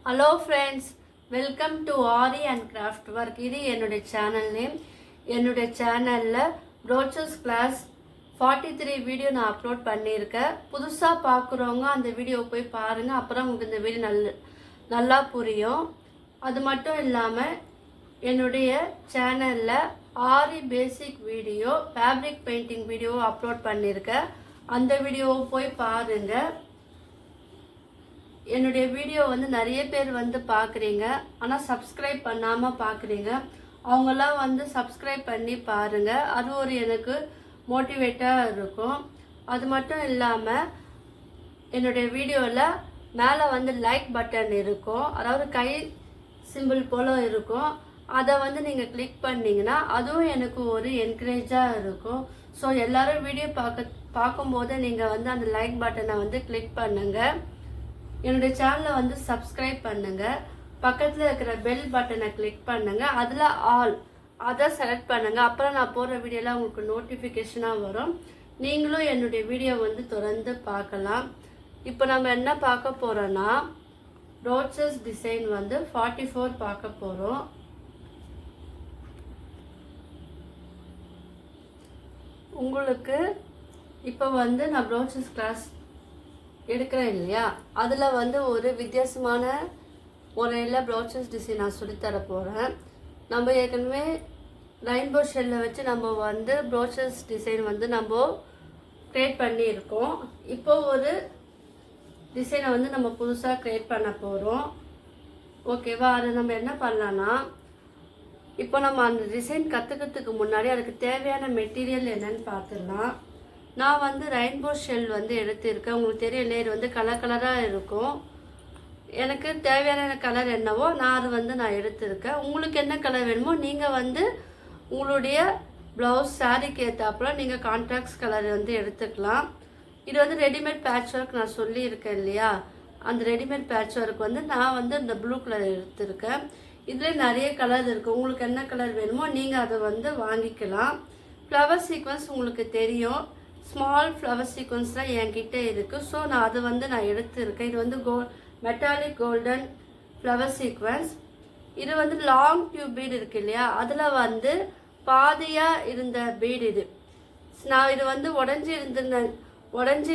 Hello friends, welcome to Aari and Craft Work. இது என்னுடைய channel name. என்னுடைய சேனல்ல Brooches Class 43 வீடியோ நான் அப்லோட் பண்ணியிருக்கேன். புதுசா பார்க்குறவங்க அந்த வீடியோ போய் பாருங்க. அப்புறம் உங்களுக்கு இந்த வீடியோ நல்லா புரியும். அது மட்டும் இல்லாம என்னுடைய சேனல்ல aari basic video, fabric painting video upload பண்ணியிருக்கேன். அந்த வீடியோவை போய் பாருங்க. என்னுடைய வீடியோ நிறைய பேர் பார்க்குறீங்க, ஆனால் சப்ஸ்கிரைப் பண்ணாமல் பார்க்குறீங்க. அவங்களாம் சப்ஸ்கிரைப் பண்ணி பாருங்கள். அது ஒரு எனக்கு மோட்டிவேட்டாக இருக்கும். அது மட்டும் இல்லாமல் என்னுடைய வீடியோவில் மேலே லைக் பட்டன் இருக்கும், அதாவது கை சிம்பிள் போல் இருக்கும். அதை நீங்கள் கிளிக் பண்ணிங்கன்னா அதுவும் எனக்கு ஒரு என்கரேஜாக இருக்கும். ஸோ எல்லோரும் வீடியோ பார்க்கும்போது நீங்கள் அந்த லைக் பட்டனை கிளிக் பண்ணுங்கள். என்னுடைய சேனலை சப்ஸ்கிரைப் பண்ணுங்க. பக்கத்தில் இருக்கிற பெல் பட்டனை கிளிக் பண்ணுங்க. அதில் ஆல் அதை செலக்ட் பண்ணுங்க. அப்புறம் நான் போடுற வீடியோலாம் உங்களுக்கு நோட்டிஃபிகேஷனாக வரும். நீங்களும் என்னுடைய வீடியோ தொடர்ந்து பார்க்கலாம். இப்போ நம்ம என்ன பார்க்க போறோம்னா ப்ரோச்சஸ் டிசைன் 44 பார்க்க போறோம். உங்களுக்கு இப்போ நான் ப்ரோச்சஸ் கிளாஸ் எடுக்கிறேன் இல்லையா, அதில் ஒரு வித்தியாசமான முறையில் ப்ரோச்சஸ் டிசைன் நான் சொல்லித்தர போகிறேன். நம்ம ஏற்கனவே ரெயின்போ ஷெல்லை வச்சு நம்ம ப்ரோச்சஸ் டிசைன் நம்ம க்ரியேட் பண்ணியிருக்கோம். இப்போ ஒரு டிசைனை நம்ம புதுசாக க்ரியேட் பண்ண போகிறோம். ஓகேவா? அது நம்ம என்ன பண்ணலான்னா, இப்போ நம்ம அந்த டிசைன் கற்றுக்கிறதுக்கு முன்னாடி அதுக்கு தேவையான மெட்டீரியல் என்னன்னு பார்த்துடலாம். நான் ரெயின்போ ஷெல் எடுத்திருக்கேன். உங்களுக்கு தெரியும், லேயர் கலர் கலராக இருக்கும். எனக்கு தேவையான கலர் என்னவோ நான் அது நான் எடுத்திருக்கேன். உங்களுக்கு என்ன கலர் வேணுமோ நீங்கள் உங்களுடைய ப்ளவுஸ் சாரீக்கு ஏற்றாப்புல நீங்கள் கான்ட்ராக்ட்ஸ் கலர் எடுத்துக்கலாம். இது ரெடிமேட் பேட்ச் ஒர்க் நான் சொல்லியிருக்கேன் இல்லையா, அந்த ரெடிமேட் பேட்ச் ஒர்க் நான் இந்த ப்ளூ கலர் எடுத்திருக்கேன். இதில் நிறைய கலர் இருக்குது. உங்களுக்கு என்ன கலர் வேணுமோ நீங்கள் அதை வாங்கிக்கலாம். ஃப்ளவர் சீக்வன்ஸ் உங்களுக்கு தெரியும், ஸ்மால் ஃப்ளவர் சீக்வன்ஸ்லாம் என்கிட்ட இருக்குது. ஸோ நான் அது நான் எடுத்துருக்கேன். இது மெட்டாலிக் கோல்டன் ஃப்ளவர் சீக்வன்ஸ். இது லாங் டியூப் பீடு இருக்குது இல்லையா, அதில் பாதியாக இருந்த பீடு இது. நான் இது உடஞ்சி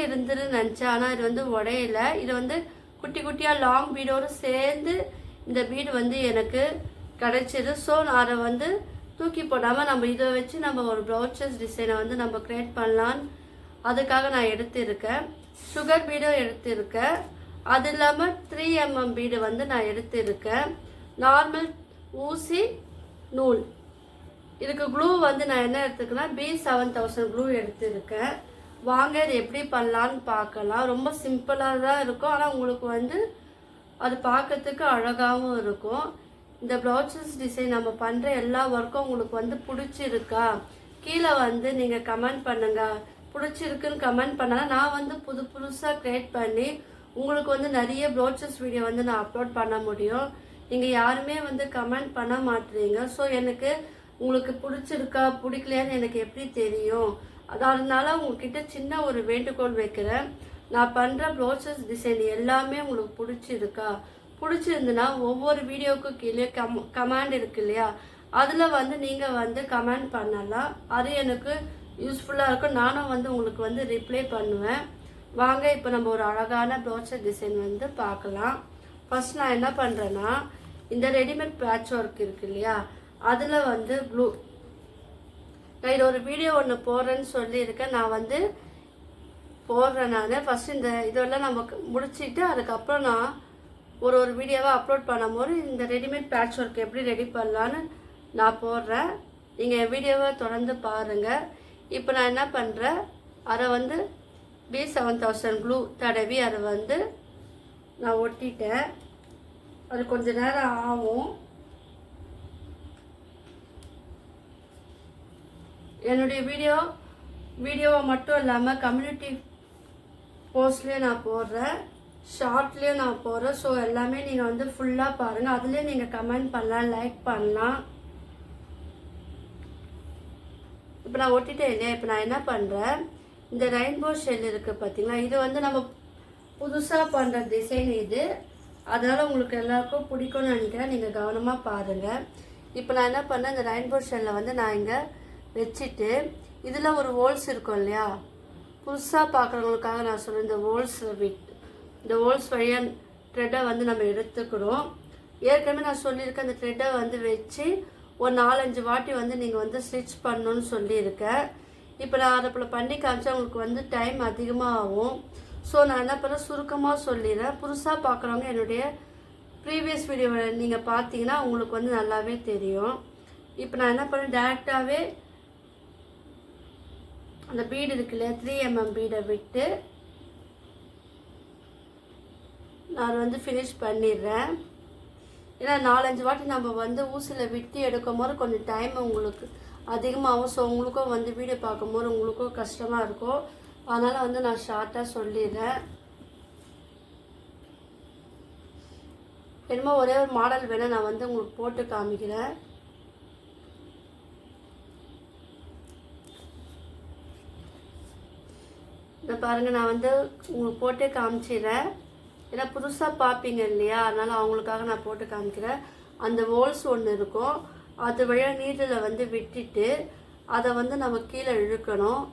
இருந்துன்னு நினச்சேன், ஆனால் இது உடையில. இது குட்டி குட்டியாக லாங் பீடோடு சேர்ந்து இந்த பீடு எனக்கு கிடைச்சிது. ஸோ நான் அதை தூக்கி போடாமல் நம்ம இதை வச்சு நம்ம ஒரு ப்ரோச்சஸ் டிசைனை நம்ம க்ரியேட் பண்ணலான்னு அதுக்காக நான் எடுத்திருக்கேன். சுகர் பீடும் எடுத்திருக்கேன். அது இல்லாமல் 3mm பீடு நான் எடுத்திருக்கேன். நார்மல் ஊசி நூல். இதுக்கு க்ளூ நான் என்ன எடுத்துக்கேன்னா B7000 க்ளூ எடுத்திருக்கேன். வாங்க இது எப்படி பண்ணலான்னு பார்க்கலாம். ரொம்ப சிம்பிளாக தான் இருக்கும், ஆனால் உங்களுக்கு அது பார்க்கறதுக்கு அழகாகவும் இருக்கும். இந்த ப்ரோச்சஸ் டிசைன் நம்ம பண்ணுற எல்லா ஒர்க்கும் உங்களுக்கு பிடிச்சிருக்கா கீழே நீங்கள் கமெண்ட் பண்ணுங்கள். பிடிச்சிருக்குன்னு கமெண்ட் பண்ணால் நான் புதுசாக க்ரியேட் பண்ணி உங்களுக்கு நிறைய ப்ரோச்சஸ் வீடியோ நான் அப்லோட் பண்ண முடியும். நீங்கள் யாருமே கமெண்ட் பண்ண மாட்டீங்க. ஸோ எனக்கு உங்களுக்கு பிடிச்சிருக்கா பிடிக்கலையான்னு எனக்கு எப்படி தெரியும்? அதனால உங்ககிட்ட சின்ன ஒரு வேண்டுகோள் வைக்கிறேன். நான் பண்ணுற ப்ரோச்சஸ் டிசைன் எல்லாமே உங்களுக்கு பிடிச்சிருந்துன்னா ஒவ்வொரு வீடியோவுக்கும் கீழே கமெண்ட் இருக்கு இல்லையா, அதில் நீங்கள் கமெண்ட் பண்ணலாம். அது எனக்கு யூஸ்ஃபுல்லாக இருக்கும். நானும் உங்களுக்கு ரிப்ளை பண்ணுவேன். வாங்க இப்போ நம்ம ஒரு அழகான ப்ரோச்சஸ் டிசைன் பார்க்கலாம். ஃபர்ஸ்ட் நான் என்ன பண்ணுறேன்னா, இந்த ரெடிமேட் பேட்ச் ஒர்க் இருக்கு இல்லையா, அதில் ப்ளூ நான் இது ஒரு வீடியோ ஒன்று போடுறேன்னு சொல்லியிருக்கேன். நான் போடுறேன். நான் ஃபஸ்ட் இதெல்லாம் நம்ம முடிச்சுட்டு அதுக்கப்புறம் நான் ஒரு வீடியோவாக அப்லோட் பண்ணும்போது இந்த ரெடிமேட் பேட்ச் ஒர்க் எப்படி ரெடி பண்ணலான்னு நான் போடுறேன். நீங்கள் என் வீடியோவை தொடர்ந்து பாருங்கள். இப்போ நான் என்ன பண்ணுறேன், அதை B7000 க்ளூ தடவி அதை நான் ஒட்டிட்டேன். அது கொஞ்ச நேரம் ஆகும். என்னுடைய வீடியோவை மட்டும் இல்லாமல் கம்யூனிட்டி போஸ்ட்லேயே நான் போடுறேன், ஷார்ட்லேயும் நான் போடுறேன். ஸோ எல்லாமே நீங்கள் ஃபுல்லாக பாருங்கள். அதுலேயே நீங்கள் கமெண்ட் பண்ணலாம், லைக் பண்ணலாம். இப்போ நான் ஒட்டிட்டேன் இல்லையா, இப்போ நான் என்ன பண்ணுறேன், இந்த ரெயின்போ ஷெல் இருக்குது பார்த்தீங்களா, இது நம்ம புதுசாக பண்ணுற டிசைன். இது அதனால் உங்களுக்கு எல்லாருக்கும் பிடிக்கும்னு நினைக்கிறேன். நீங்கள் கவனமாக பாருங்கள். இப்போ நான் என்ன பண்ணேன், இந்த ரெயின்போ ஷெல்லை வந்து நான் இங்கே வச்சுட்டு இதில் ஒரு ஹோல்ஸ் இருக்கும் இல்லையா, புதுசாக பார்க்குறவங்களுக்காக நான் சொல்கிறேன். இந்த ஹோல்ஸ் வழியாக த்ரெட்டை வந்து நம்ம எடுத்துக்கிறோம். ஏற்கனவே நான் சொல்லியிருக்கேன், அந்த த்ரெட்டை வந்து வச்சு ஒரு 4-5 வாட்டி வந்து நீங்கள் வந்து ஸ்டிச் பண்ணணுன்னு சொல்லியிருக்கேன். இப்போ நான் அதை போல் பண்ணி காமிச்சா உங்களுக்கு வந்து டைம் அதிகமாக ஆகும். ஸோ நான் என்ன பண்ணேன், சுருக்கமாக சொல்லிடுறேன். புதுசாக பார்க்குறவங்க என்னுடைய ப்ரீவியஸ் வீடியோவை நீங்கள் பார்த்தீங்கன்னா உங்களுக்கு வந்து நல்லாவே தெரியும். இப்போ நான் என்ன பண்ணேன், டேரெக்டாகவே அந்த பீடு இருக்கு இல்லையா, 3mm பீடை விட்டு நான் வந்து ஃபினிஷ் பண்ணிடுறேன். ஏன்னா 4-5 வாட்டி நம்ம வந்து ஊசியில் விட்டு எடுக்கும் போது கொஞ்சம் டைம் உங்களுக்கு அதிகமாகும். ஸோ உங்களுக்கும் வந்து வீடியோ பார்க்கும்போது உங்களுக்கும் கஷ்டமாக இருக்கும். அதனால் வந்து நான் ஷார்ட்டாக சொல்லிடுறேன். என்னமோ ஒரே ஒரு மாடல் வேணால் நான் வந்து உங்களுக்கு போட்டு காமிக்கிறேன். இந்த பாருங்கள், நான் வந்து உங்களுக்கு போட்டே காமிச்சிடுறேன். ஏன்னா புதுசாக பார்ப்பீங்க இல்லையா, அதனால் அவங்களுக்காக நான் போட்டு காமிக்கிறேன். அந்த ஹோல்ஸ் ஒன்று இருக்கும், அது வழியாக நீடில் வந்து விட்டுட்டு அதை வந்து நம்ம கீழே இழுக்கணும்.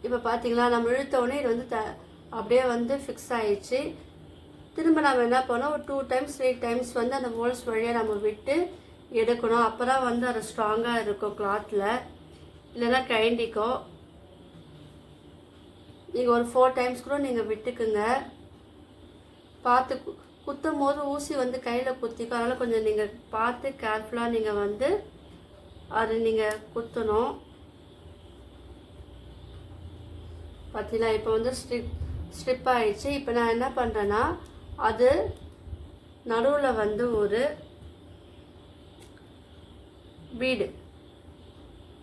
இப்போ பார்த்தீங்களா, நம்ம இழுத்தோடனே இது வந்து அப்படியே வந்து ஃபிக்ஸ் ஆகிடுச்சு. திரும்ப நம்ம என்ன பண்ணோம், ஒரு 2 டைம்ஸ் 3 டைம்ஸ் வந்து அந்த ஹோல்ஸ் வழியாக நம்ம விட்டு எடுக்கணும். அப்போ தான் வந்து அது ஸ்ட்ராங்காக இருக்கும் கிளாத்தில், இல்லைன்னா கைண்டிக்கும். நீங்கள் ஒரு 4 டைம்ஸ் கூட நீங்கள் விட்டுக்குங்க. பார்த்து குத்தும் போது ஊசி வந்து கையில் குத்திக்கும். அதனால் கொஞ்சம் நீங்கள் பார்த்து கேர்ஃபுல்லாக நீங்கள் வந்து அது நீங்கள் குத்தணும். பார்த்தீங்களா, இப்போ வந்து ஸ்ட்ரிப் ஆகிடுச்சு. இப்போ நான் என்ன பண்ணுறேன்னா, அது நடுவில் வந்து ஒரு பீடு,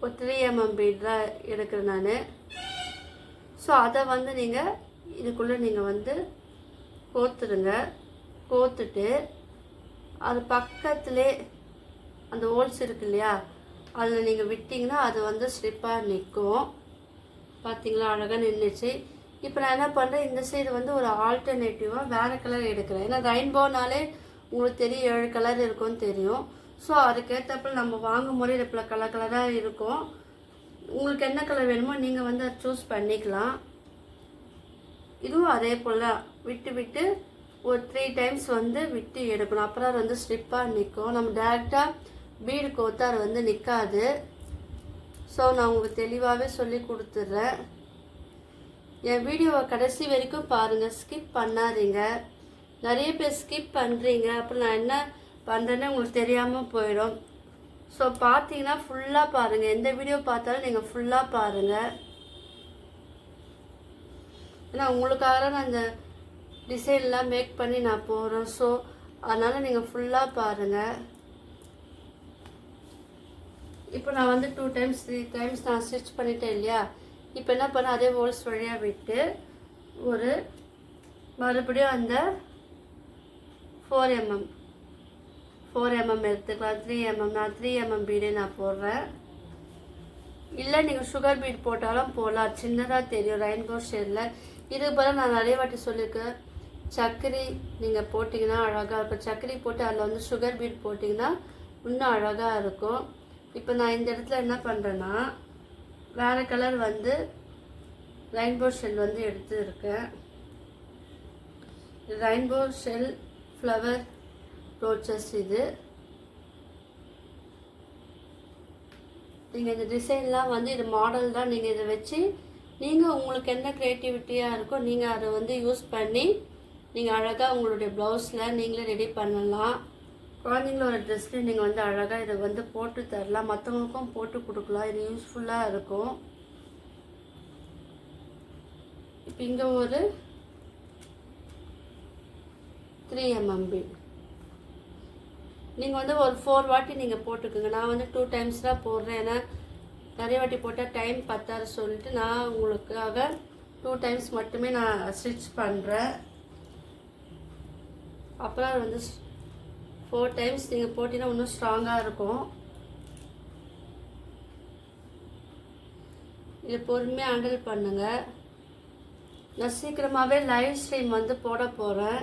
ஒரு 3mm பீடு தான் எடுக்கிறேன் நான். ஸோ அதை வந்து நீங்கள் இதுக்குள்ளே நீங்கள் வந்து கோத்துடுங்க. கோத்துட்டு அது பக்கத்துலே அந்த ஹோல்ஸ் இருக்கு இல்லையா, அதில் நீங்கள் விட்டிங்கன்னா அது வந்து ஸ்லிப்பாக நிற்கும். பார்த்தீங்களா, அழகாக நின்றுச்சு. இப்போ நான் என்ன பண்ணுறேன், இந்த சைடு வந்து ஒரு ஆல்டர்னேட்டிவாக வேறு கலர் எடுக்கிறேன். ஏன்னா ரெயின்போனாலே உங்களுக்கு தெரியும் 7 கலர் இருக்கும்னு தெரியும். ஸோ அதுக்கேற்றப்ப நம்ம வாங்கும் போதே இப்போ கலர் கலராக இருக்கும். உங்களுக்கு என்ன கலர் வேணுமோ நீங்கள் வந்து அதை சூஸ் பண்ணிக்கலாம். இதுவும் அதே போல் விட்டு விட்டு ஒரு 3 டைம்ஸ் வந்து விட்டு எடுக்கணும். அப்புறம் அது வந்து ஸ்லிப்பாக நிற்கும். நம்ம டேரெக்டாக பீடு கோத்தா அது வந்து நிற்காது. ஸோ நான் உங்களுக்கு தெளிவாகவே சொல்லி கொடுத்துட்றேன். என் வீடியோவை கடைசி வரைக்கும் பாருங்கள், ஸ்கிப் பண்ணாதீங்க. நிறைய பேர் ஸ்கிப் பண்ணுறீங்க, அப்புறம் நான் என்ன பண்ணுறேன்னு உங்களுக்கு தெரியாமல் போயிடும். ஸோ பார்த்தீங்கன்னா ஃபுல்லாக பாருங்கள். எந்த வீடியோ பார்த்தாலும் நீங்கள் ஃபுல்லாக பாருங்கள். ஏன்னா உங்களுக்காக நான் இந்த டிசைன்லாம் மேக் பண்ணி நான் போகிறேன். ஸோ அதனால் நீங்கள் ஃபுல்லாக பாருங்கள். இப்போ நான் வந்து 2 டைம்ஸ் 3 டைம்ஸ் நான் ஸ்டிச் பண்ணிட்டேன் இல்லையா. இப்போ என்ன பண்ண, அதே ஹோல்ஸ் வழியாக விட்டு ஒரு மறுபடியும் அந்த 4mm எடுத்துக்கலாம். 3mm நான் 3mm பீடே நான் போடுறேன். இல்லை நீங்கள் சுகர் பீட் போட்டாலும் போடலாம், சின்னதாக தெரியும் ரெயின்போ ஷேடில். இது போல் நான் நிறைய வாட்டி சொல்லியிருக்கேன், சர்க்கரை நீங்கள் போட்டிங்கன்னா அழகாக இருக்கும். சர்க்கரை போட்டு அதில் வந்து சுகர் பீட் போட்டிங்கன்னா இன்னும் அழகாக இருக்கும். இப்போ நான் இந்த இடத்துல என்ன பண்ணுறேன்னா, வேறு கலர் வந்து ரெயின்போ ஷெல் வந்து எடுத்து இருக்கேன். Rainbow shell flower brooches. இது நீங்கள் இந்த டிசைன்லாம் வந்து இது மாடல் தான். நீங்கள் இதை வச்சு நீங்கள் உங்களுக்கு என்ன க்ரியேட்டிவிட்டியாக இருக்கோ நீங்கள் அதை வந்து யூஸ் பண்ணி நீங்கள் அழகாக உங்களுடைய ப்ளவுஸில் நீங்களே ரெடி பண்ணலாம். குழந்தைங்களோட ட்ரெஸ்ஸில் நீங்கள் வந்து அழகாக இதை வந்து போட்டு தரலாம், மற்றவங்களுக்கும் போட்டு கொடுக்கலாம். இது யூஸ்ஃபுல்லாக இருக்கும். இப்போ இங்கே ஒரு 3mm பீட் நீங்கள் வந்து ஒரு 4 வாட்டி நீங்கள் போட்டுக்குங்க. நான் வந்து 2 டைம்ஸ் தான் போடுறேன். ஏன்னா நிறைய வாட்டி போட்டால் டைம் பத்தாது சொல்லிட்டு நான் உங்களுக்காக 2 டைம்ஸ் மட்டுமே நான் ஸ்டிச் பண்ணுறேன். அப்புறம் வந்து 4 டைம்ஸ் நீங்கள் போட்டிங்கன்னா இன்னும் ஸ்ட்ராங்காக இருக்கும். இதை பொறுமையாக ஹேண்டில் பண்ணுங்கள். நான் சீக்கிரமாகவே லைவ் ஸ்ட்ரீம் வந்து போட போகிறேன்.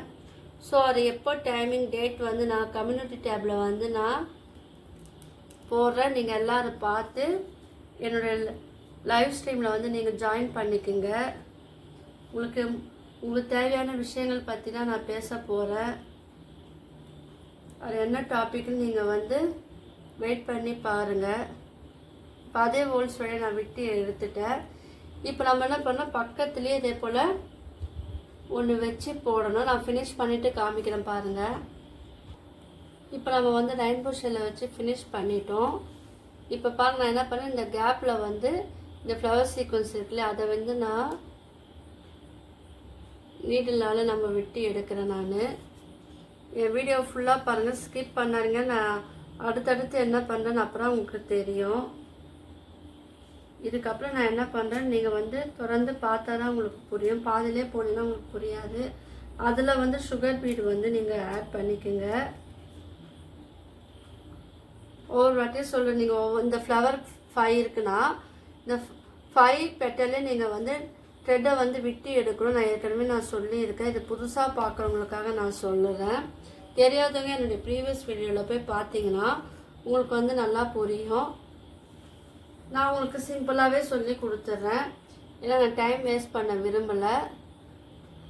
ஸோ அது எப்போ டைமிங் டேட் வந்து நான் கம்யூனிட்டி டேப்பில் வந்து நான் போடுறேன். நீங்கள் எல்லோரும் பார்த்து என்னுடைய லைவ் ஸ்ட்ரீமில் வந்து நீங்கள் ஜாயின் பண்ணிக்கோங்க. உங்களுக்கு தேவையான விஷயங்கள் பற்றி தான் நான் பேச போகிறேன். அது என்ன டாபிக்னு நீங்கள் வந்து வெயிட் பண்ணி பாருங்கள். இப்போ அதே ஹோல்ஸ் வழியை நான் விட்டு எடுத்துட்டேன். இப்போ நம்ம என்ன பண்ணோம், பக்கத்துலேயே இதே போல் ஒன்று வச்சு போடணும். நான் ஃபினிஷ் பண்ணிவிட்டு காமிக்கிறேன் பாருங்கள். இப்போ நம்ம வந்து ரெயின்போ ஷெல்லை வச்சு ஃபினிஷ் பண்ணிட்டோம். இப்போ பாருங்கள், நான் என்ன பண்ணேன், இந்த கேப்பில் வந்து இந்த ஃப்ளவர் சீக்வன்ஸ் இருக்குல்ல, அதை வந்து நான் நீடில்னால் நம்ம விட்டு எடுக்கிறேன். நான் என் வீடியோ ஃபுல்லாக பாருங்கள், ஸ்கிப் பண்ணாருங்க. நான் அடுத்தடுத்து என்ன பண்ணுறேன்னு அப்புறம் உங்களுக்கு தெரியும். இதுக்கப்புறம் நான் என்ன பண்ணுறேன்னு நீங்கள் வந்து தொடர்ந்து பார்த்தா தான் உங்களுக்கு புரியும். பாதிலே போனீங்கன்னா உங்களுக்கு புரியாது. அதில் வந்து சுகர் பீடு வந்து நீங்கள் ஆட் பண்ணிக்கோங்க. ஒவ்வொரு வாட்டியும் சொல்கிறேன், நீங்கள் இந்த ஃப்ளவர் 5 இருக்குன்னா இந்த 5 பெட்டலே நீங்கள் வந்து த்ரெட்டை வந்து விட்டு எடுக்கணும். நான் ஏற்கனவே நான் சொல்லியிருக்கேன். இது புதுசாக பார்க்குறவங்களுக்காக நான் சொல்லுறேன். தெரியாதவங்க என்னுடைய ப்ரீவியஸ் வீடியோவில் போய் பார்த்தீங்கன்னா உங்களுக்கு வந்து நல்லா புரியும். நான் உங்களுக்கு சிம்பிளாகவே சொல்லி கொடுத்துட்றேன். ஏன்னா நான் டைம் வேஸ்ட் பண்ண விரும்பலை.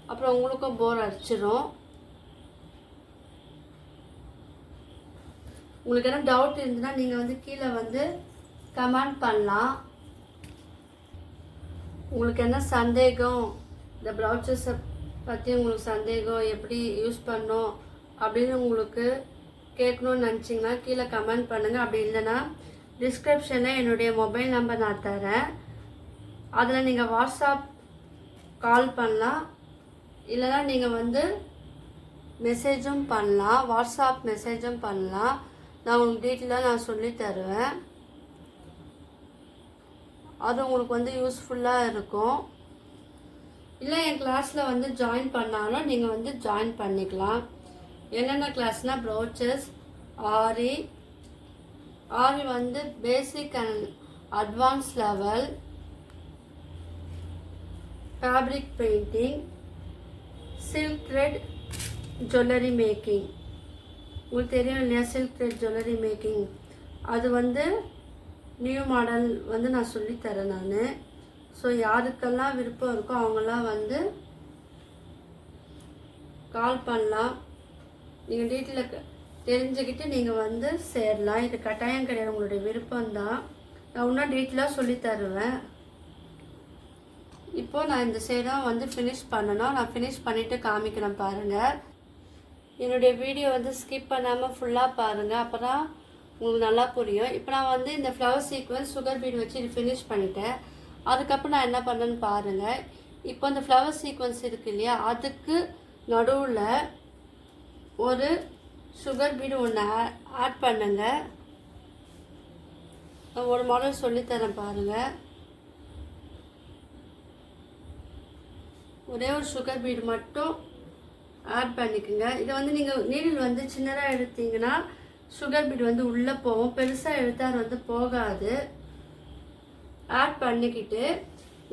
அப்புறம் உங்களுக்கும் போர் அடிச்சிடும். உங்களுக்கு என்ன டவுட் இருந்துன்னா நீங்கள் வந்து கீழே வந்து கமெண்ட் பண்ணலாம். உங்களுக்கு என்ன சந்தேகம், இந்த ப்ரௌச்சஸை பற்றி உங்களுக்கு சந்தேகம், எப்படி யூஸ் பண்ணோம் அப்படின்னு உங்களுக்கு கேட்கணுன்னு நினச்சிங்கன்னா கீழே கமெண்ட் பண்ணுங்கள். அப்படி இல்லைன்னா டிஸ்கிரிப்ஷனில் என்னுடைய மொபைல் நம்பர் நான் தரேன். அதில் நீங்கள் வாட்ஸ்அப் கால் பண்ணலாம். இல்லைனா நீங்கள் வந்து மெசேஜும் பண்ணலாம், வாட்ஸ்அப் மெசேஜும் பண்ணலாம். நான் உங்களுக்கு டீட்டெயிலாக நான் சொல்லி தருவேன். அது உங்களுக்கு வந்து யூஸ்ஃபுல்லாக இருக்கும். இல்லை என் கிளாஸில் வந்து ஜாயின் பண்ணாலும் நீங்கள் வந்து ஜாயின் பண்ணிக்கலாம். என்னென்ன கிளாஸ்னால் ப்ரோச்சஸ், ஆரி வந்து பேசிக் and advance level, fabric painting, silk thread jewellery making. உங்களுக்கு தெரியும் இல்லையா சில்க் த்ரெட் ஜுவல்லரி மேக்கிங், அது வந்து நியூ மாடல் வந்து நான் சொல்லித்தரேன் நான். ஸோ யாருக்கெல்லாம் விருப்பம் இருக்கோ அவங்கெல்லாம் வந்து கால் பண்ணலாம். நீங்கள் டீட்டெயிலில் தெரிஞ்சுக்கிட்டு நீங்கள் வந்து சேரலாம். இது கட்டாயம் கிடையாது, உங்களுடைய விருப்பம்தான். நான் இன்னும் டீட்டெயிலாக சொல்லித்தருவேன். இப்போது நான் இந்த சைடும் வந்து ஃபினிஷ் பண்ணணும். நான் ஃபினிஷ் பண்ணிவிட்டு காமிக்கிறேன் பாருங்கள். என்னுடைய வீடியோ வந்து ஸ்கிப் பண்ணாமல் ஃபுல்லாக பாருங்கள், அப்போ தான் உங்களுக்கு நல்லா புரியும். இப்போ நான் வந்து இந்த ஃப்ளவர் சீக்வன்ஸ் சுகர் பீட் வச்சு இது ஃபினிஷ் பண்ணிட்டேன். அதுக்கப்புறம் நான் என்ன பண்ணேன்னு பாருங்கள். இப்போ இந்த ஃப்ளவர் சீக்வன்ஸ் இருக்குது இல்லையா, அதுக்கு நடுவில் ஒரு சுகர் பீடு ஒன்று ஆட் பண்ணுங்க. நான் ஒரு மாடல் சொல்லித்தரேன் பாருங்கள். ஒரே ஒரு சுகர் பீடு மட்டும் ஆட் பண்ணிக்கோங்க. இதை வந்து நீங்கள் நீடில் வந்து சின்னதாக எடுத்தீங்கன்னா சுகர் பீட் வந்து உள்ளே போகும், பெருசாக எடுத்தால் வந்து போகாது. ஆட் பண்ணிக்கிட்டு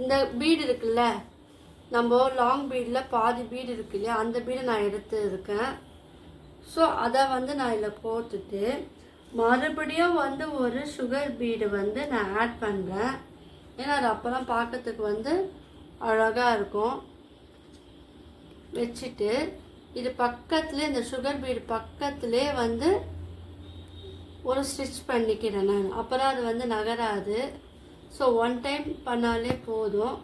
இந்த பீடு இருக்குல்ல, நம்ம லாங் பீடில் பாதி பீடு இருக்கு இல்லையா, அந்த பீடை நான் எடுத்து இருக்கேன். ஸோ அதை வந்து நான் இதில் போட்டுட்டு மறுபடியும் வந்து ஒரு சுகர் பீடு வந்து நான் ஆட் பண்ணுறேன். ஏன்னா அது அப்போலாம் பார்க்கறதுக்கு வந்து அழகாக இருக்கும். வச்சுட்டு இது பக்கத்துலேயே, இந்த சுகர் பீடு பக்கத்துலேயே வந்து ஒரு ஸ்டிச் பண்ணிக்கிறேன் நான். அப்புறம் அது வந்து நகராது. ஸோ ஒன் டைம் பண்ணாலே போதும்.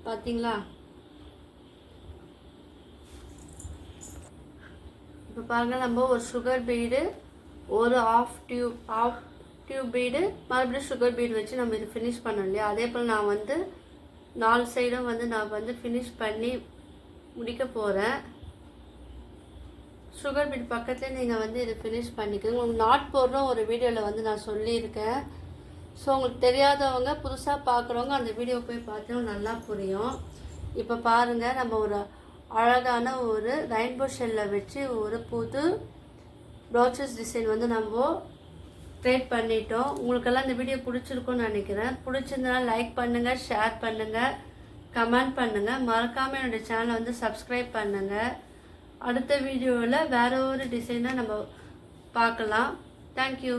பார்த்தீங்களா? இப்போ பாருங்கள், நம்ம ஒரு சுகர் பீடு, ஒரு ஆஃப் டியூப் பீடு, மறுபடியும் சுகர் பீடு வச்சு நம்ம இது ஃபினிஷ் பண்ணோம் இல்லையா, அதே போல் நான் வந்து 4 சைடும் வந்து நான் வந்து ஃபினிஷ் பண்ணி முடிக்க போகிறேன். சுகர் பீட் பக்கத்துலேயே நீங்கள் வந்து இது ஃபினிஷ் பண்ணிக்கோங்க. உங்களுக்கு நாட் போடுற ஒரு வீடியோவில் வந்து நான் சொல்லியிருக்கேன். ஸோ உங்களுக்கு தெரியாதவங்க, புதுசாக பார்க்குறவங்க அந்த வீடியோ போய் பார்த்தோம், நல்லா புரியும். இப்போ பாருங்கள், நம்ம ஒரு அழகான ஒரு ரெயின்போ ஷெல்லை வச்சு ஒரு புது ப்ரோச்சஸ் டிசைன் வந்து நம்ம க்ரியேட் பண்ணிட்டோம். உங்களுக்கெல்லாம் இந்த வீடியோ பிடிச்சிருக்குன்னு நினைக்கிறேன். பிடிச்சிருந்தனால லைக் பண்ணுங்கள், ஷேர் பண்ணுங்கள், கமெண்ட் பண்ணுங்கள். மறக்காமல் என்னுடைய சேனலை வந்து சப்ஸ்கிரைப் பண்ணுங்கள். அடுத்த வீடியோவில் வேறு ஒரு டிசைனை நம்ம பார்க்கலாம். தேங்க்யூ.